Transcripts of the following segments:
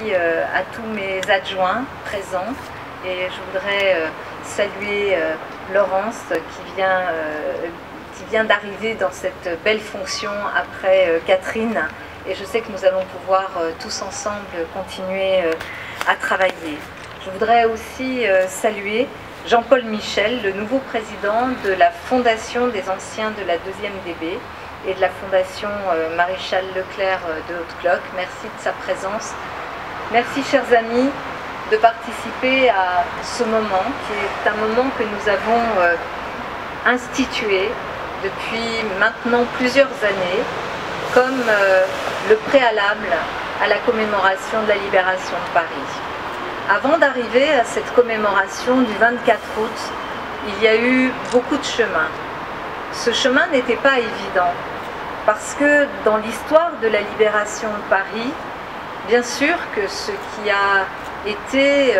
aussi à tous mes adjoints présents. Et je voudrais saluer Laurence qui vient d'arriver dans cette belle fonction après Catherine. Et je sais que nous allons pouvoir tous ensemble continuer à travailler. Je voudrais aussi saluer Jean-Paul Michel, le nouveau président de la Fondation des anciens de la 2e DB et de la Fondation Maréchal Leclerc de Haute-Cloque. Merci de sa présence. Merci, chers amis, de participer à ce moment, qui est un moment que nous avons institué depuis maintenant plusieurs années, comme le préalable à la commémoration de la libération de Paris. Avant d'arriver à cette commémoration du 24 août, il y a eu beaucoup de chemin. Ce chemin n'était pas évident, parce que dans l'histoire de la libération de Paris, bien sûr que ce qui a été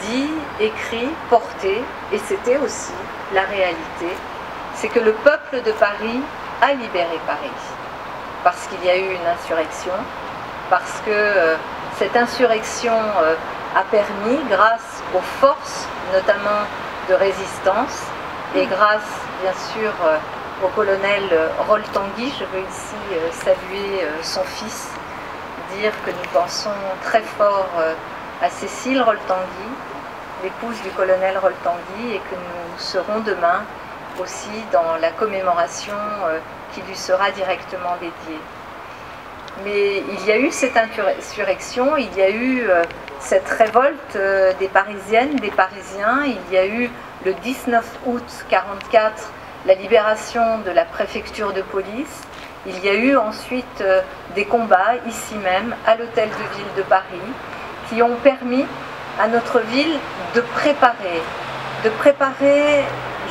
dit, écrit, porté, et c'était aussi la réalité, c'est que le peuple de Paris a libéré Paris. Parce qu'il y a eu une insurrection, parce que cette insurrection a permis, grâce aux forces, notamment de résistance, et grâce, bien sûr, au colonel Rol-Tanguy, je veux ici saluer son fils, dire que nous pensons très fort à Cécile Rol-Tanguy, l'épouse du colonel Rol-Tanguy, et que nous serons demain aussi dans la commémoration qui lui sera directement dédiée. Mais il y a eu cette insurrection, il y a eu cette révolte des Parisiennes, des Parisiens, il y a eu le 19 août 1944 la libération de la préfecture de police, il y a eu ensuite des combats ici même, à l'hôtel de ville de Paris, qui ont permis à notre ville de préparer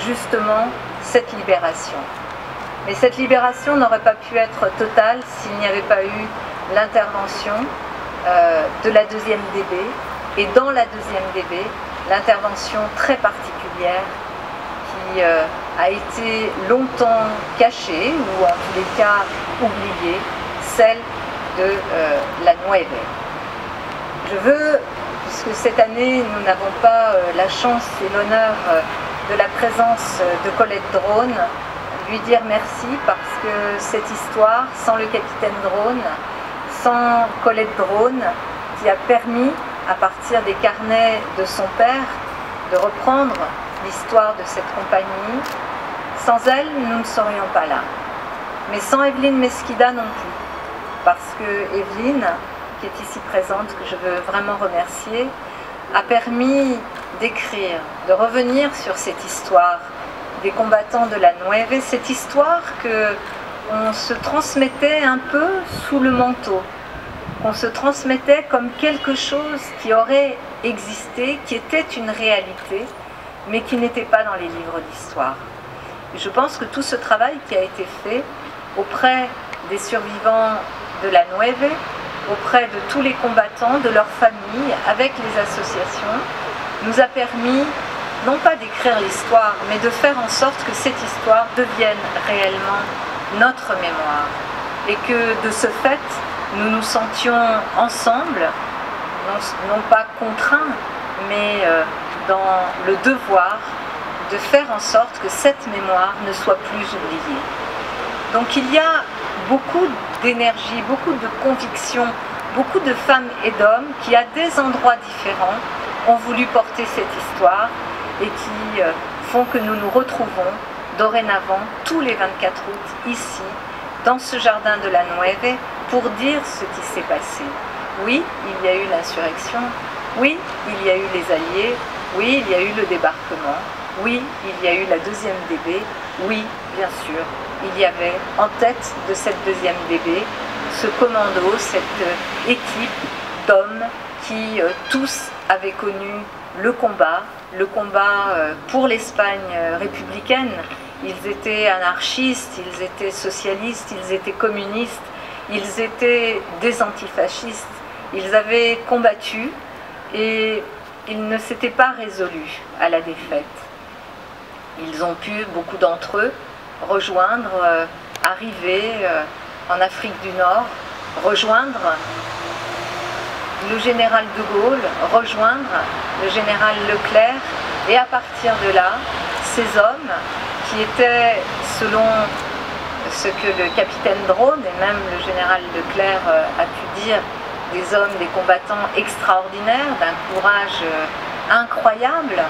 justement cette libération. Mais cette libération n'aurait pas pu être totale s'il n'y avait pas eu l'intervention de la 2e DB, et dans la 2e DB, l'intervention très particulière qui a été longtemps cachée, ou en tous les cas oubliée, celle de la Nueve. Je veux, puisque cette année nous n'avons pas la chance et l'honneur de la présence de Colette Drone, lui dire merci, parce que cette histoire, sans le capitaine Drone, sans Colette Drone, qui a permis, à partir des carnets de son père, de reprendre l'histoire de cette compagnie, sans elle, nous ne serions pas là. Mais sans Evelyne Mesquida non plus, parce que Evelyne, qui est ici présente, que je veux vraiment remercier, a permis d'écrire, de revenir sur cette histoire des combattants de la Nueve, cette histoire qu'on se transmettait un peu sous le manteau, qu'on se transmettait comme quelque chose qui aurait existé, qui était une réalité, mais qui n'était pas dans les livres d'histoire. Je pense que tout ce travail qui a été fait auprès des survivants de la Nueve, auprès de tous les combattants, de leurs familles, avec les associations, nous a permis non pas d'écrire l'histoire, mais de faire en sorte que cette histoire devienne réellement notre mémoire. Et que de ce fait, nous nous sentions ensemble, non pas contraints, mais dans le devoir de faire en sorte que cette mémoire ne soit plus oubliée. Donc il y a beaucoup d'énergie, beaucoup de conviction, beaucoup de femmes et d'hommes qui, à des endroits différents, ont voulu porter cette histoire et qui font que nous nous retrouvons dorénavant tous les 24 août ici, dans ce jardin de la Nueve, pour dire ce qui s'est passé. Oui, il y a eu l'insurrection, oui, il y a eu les Alliés, oui, il y a eu le débarquement, oui, il y a eu la 2e DB, oui, bien sûr, il y avait en tête de cette 2e DB ce commando, cette équipe d'hommes qui tous avaient connu le combat pour l'Espagne républicaine. Ils étaient anarchistes, ils étaient socialistes, ils étaient communistes, ils étaient des antifascistes. Ils avaient combattu et ils ne s'étaient pas résolus à la défaite. Ils ont pu, beaucoup d'entre eux, rejoindre, arriver en Afrique du Nord, rejoindre le général de Gaulle rejoindre le général Leclerc, et à partir de là, ces hommes qui étaient, selon ce que le capitaine Drone et même le général Leclerc a pu dire, des hommes, des combattants extraordinaires, d'un courage incroyable,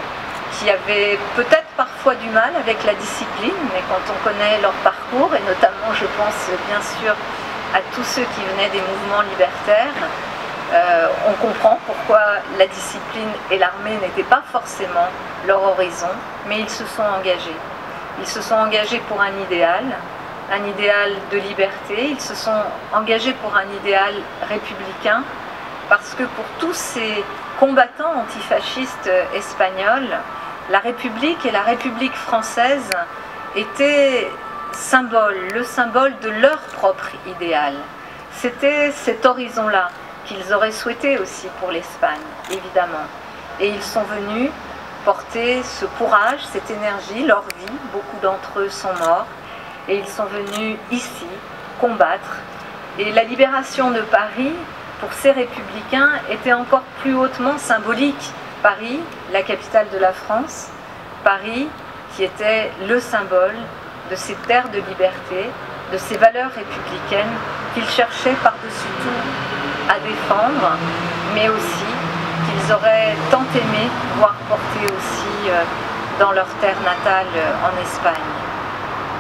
qui avaient peut-être parfois du mal avec la discipline, mais quand on connaît leur parcours, et notamment je pense bien sûr à tous ceux qui venaient des mouvements libertaires, on comprend pourquoi la discipline et l'armée n'étaient pas forcément leur horizon, mais ils se sont engagés. Ils se sont engagés pour un idéal de liberté, ils se sont engagés pour un idéal républicain, parce que pour tous ces combattants antifascistes espagnols, la République et la République française étaient le symbole de leur propre idéal. C'était cet horizon-là qu'ils auraient souhaité aussi pour l'Espagne, évidemment. Et ils sont venus porter ce courage, cette énergie, leur vie. Beaucoup d'entre eux sont morts. Et ils sont venus ici combattre. Et la libération de Paris, pour ces républicains, était encore plus hautement symbolique. Paris, la capitale de la France, Paris qui était le symbole de ces terres de liberté, de ces valeurs républicaines qu'ils cherchaient par-dessus tout à défendre, mais aussi qu'ils auraient tant aimé voir porter aussi dans leur terre natale en Espagne.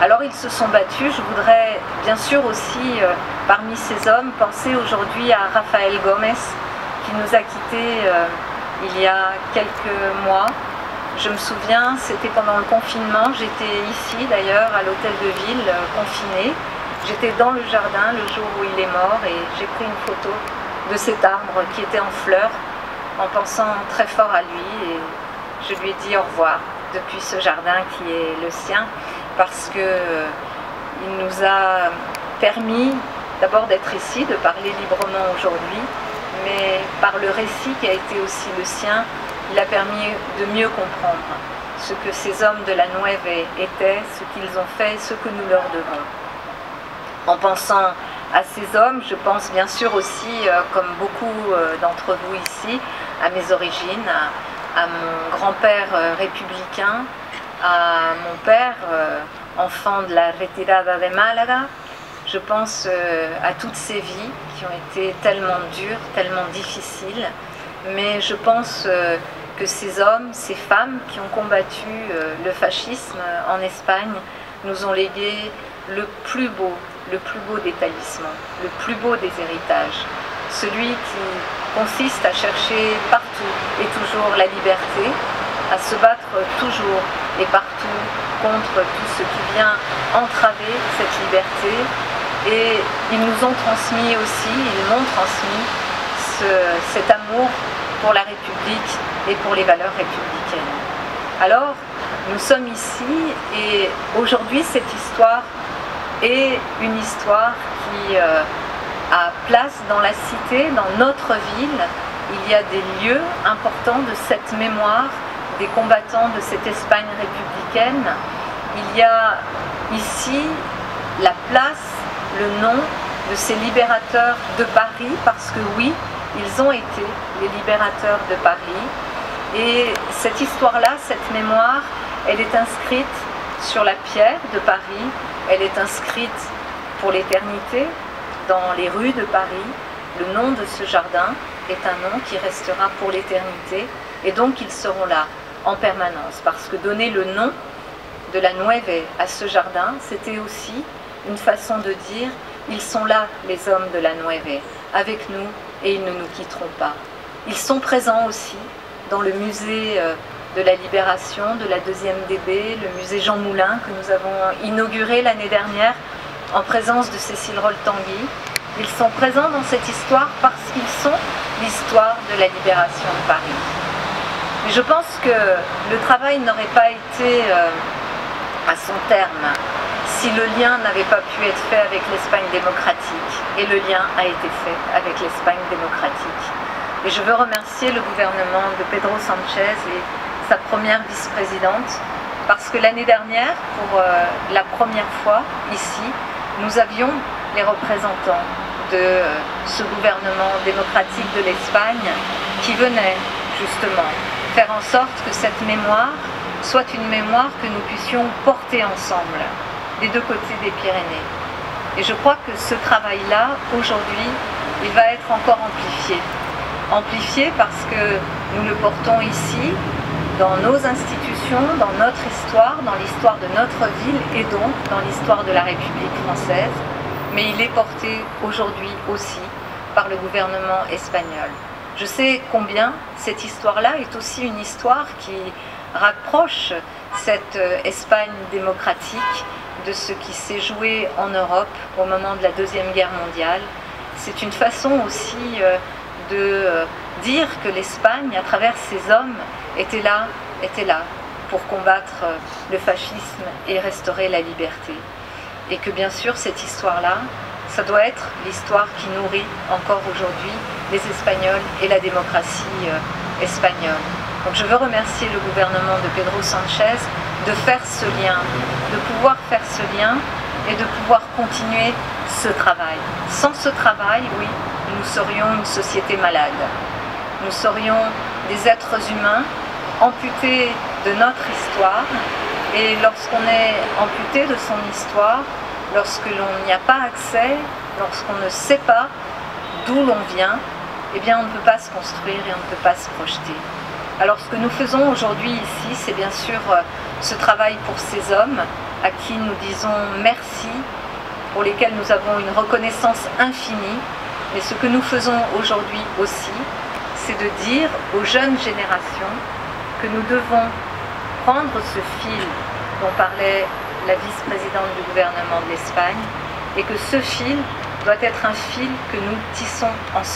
Alors ils se sont battus. Je voudrais bien sûr aussi, parmi ces hommes, penser aujourd'hui à Rafael Gómez, qui nous a quittés il y a quelques mois. Je me souviens, c'était pendant le confinement, j'étais ici d'ailleurs, à l'hôtel de ville, confinée. J'étais dans le jardin le jour où il est mort et j'ai pris une photo de cet arbre qui était en fleurs, en pensant très fort à lui, et je lui ai dit au revoir depuis ce jardin qui est le sien, parce qu'il nous a permis d'abord d'être ici, de parler librement aujourd'hui, mais par le récit qui a été aussi le sien, il a permis de mieux comprendre ce que ces hommes de la Nueve étaient, ce qu'ils ont fait, ce que nous leur devons. En pensant à ces hommes, je pense bien sûr aussi, comme beaucoup d'entre vous ici, à mes origines, à mon grand-père républicain, à mon père, enfant de la Retirada de Málaga. Je pense à toutes ces vies qui ont été tellement dures, tellement difficiles, mais je pense que ces hommes, ces femmes qui ont combattu le fascisme en Espagne nous ont légué le plus beau des talismans, le plus beau des héritages, celui qui consiste à chercher partout et toujours la liberté, à se battre toujours et partout contre tout ce qui vient entraver cette liberté. Et ils nous ont transmis aussi, ils m'ont transmis cet amour pour la République et pour les valeurs républicaines. Alors, nous sommes ici et aujourd'hui cette histoire est une histoire qui a place dans la cité, dans notre ville. Il y a des lieux importants de cette mémoire des combattants de cette Espagne républicaine. Il y a ici la place, le nom de ces libérateurs de Paris, parce que oui, ils ont été les libérateurs de Paris. Et cette histoire-là, cette mémoire, elle est inscrite sur la pierre de Paris, elle est inscrite pour l'éternité dans les rues de Paris. Le nom de ce jardin est un nom qui restera pour l'éternité, et donc ils seront là en permanence, parce que donner le nom de la Nueve à ce jardin, c'était aussi une façon de dire ils sont là, les hommes de la Nueve, avec nous, et ils ne nous quitteront pas. Ils sont présents aussi dans le musée de la Libération, de la 2e DB, le musée Jean Moulin que nous avons inauguré l'année dernière en présence de Cécile Roll-Tanguy. Ils sont présents dans cette histoire parce qu'ils sont l'histoire de la libération de Paris. Mais je pense que le travail n'aurait pas été à son terme si le lien n'avait pas pu être fait avec l'Espagne démocratique. Et le lien a été fait avec l'Espagne démocratique. Et je veux remercier le gouvernement de Pedro Sánchez et sa première vice-présidente, parce que l'année dernière, pour la première fois ici, nous avions les représentants de ce gouvernement démocratique de l'Espagne qui venait justement faire en sorte que cette mémoire soit une mémoire que nous puissions porter ensemble, des deux côtés des Pyrénées. Et je crois que ce travail-là, aujourd'hui, il va être encore amplifié. Amplifié parce que nous le portons ici, dans nos institutions, dans notre histoire, dans l'histoire de notre ville et donc dans l'histoire de la République française, mais il est porté aujourd'hui aussi par le gouvernement espagnol. Je sais combien cette histoire-là est aussi une histoire qui rapproche cette Espagne démocratique de ce qui s'est joué en Europe au moment de la Deuxième Guerre mondiale. C'est une façon aussi de dire que l'Espagne, à travers ses hommes, était là pour combattre le fascisme et restaurer la liberté. Et que bien sûr, cette histoire-là, ça doit être l'histoire qui nourrit encore aujourd'hui les Espagnols et la démocratie espagnole. Donc je veux remercier le gouvernement de Pedro Sánchez de faire ce lien, de pouvoir faire ce lien et de pouvoir continuer ce travail. Sans ce travail, oui, nous serions une société malade. Nous serions des êtres humains amputés de notre histoire, et lorsqu'on est amputé de son histoire, lorsque l'on n'y a pas accès, lorsqu'on ne sait pas d'où l'on vient, eh bien on ne peut pas se construire et on ne peut pas se projeter. Alors ce que nous faisons aujourd'hui ici, c'est bien sûr ce travail pour ces hommes à qui nous disons merci, pour lesquels nous avons une reconnaissance infinie, mais ce que nous faisons aujourd'hui aussi, c'est de dire aux jeunes générations que nous devons prendre ce fil dont parlait la vice-présidente du gouvernement de l'Espagne, et que ce fil doit être un fil que nous tissons ensemble.